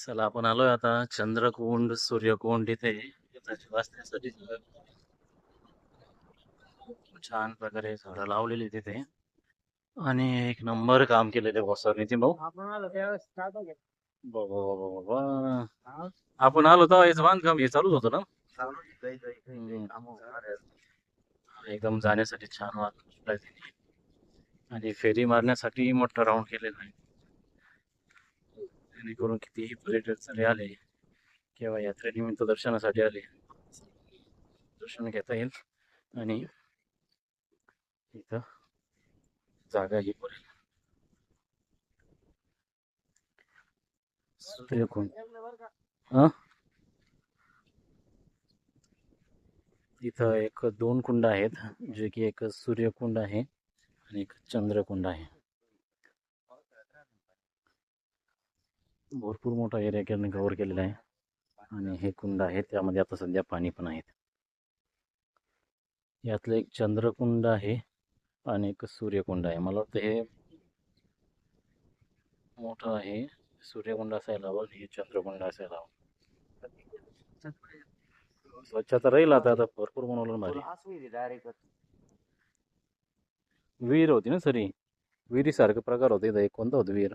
चला आपण आलोय आता चंद्रकुंड सूर्यकुंड इथे त्याची वाचण्यासाठी छान प्रकारे झाडं लावलेली तिथे आणि एक नंबर काम केलेले बॉसर नितीन भाऊ. बाबा बाबा बाबा. आपण आलो तेव्हा याचं बांधकाम हे चालूच होतं ना. एकदम जाण्यासाठी छान वाटलं तिथे आणि फेरी मारण्यासाठी मोठा राऊंड केलेला आहे जेणेकरून कितीही पर्यटक जरी आले किंवा यात्रेनिमित्त दर्शनासाठी आले दर्शन घेता येईल आणि इथं जागाही पुरेल. सूर्यकुंड इथं एक दोन कुंड आहेत जे की एक सूर्यकुंड आहे आणि एक चंद्रकुंड आहे. भरपूर मोठा एरिया कव्हर केलेला आहे आणि हे कुंड आहे त्यामध्ये आता सध्या पाणी पण आहेत. यातलं एक चंद्रकुंड आहे आणि एक सूर्यकुंड आहे. मला वाटतं हे मोठं आहे, सूर्यकुंड असायला हवं, हे चंद्रकुंड असायला हवं. स्वच्छता राहील आता आता भरपूर बनवलं भारी. विहीर होती ना सरी, विहिरी सारखं प्रकार होते. कोणता होता विहीर?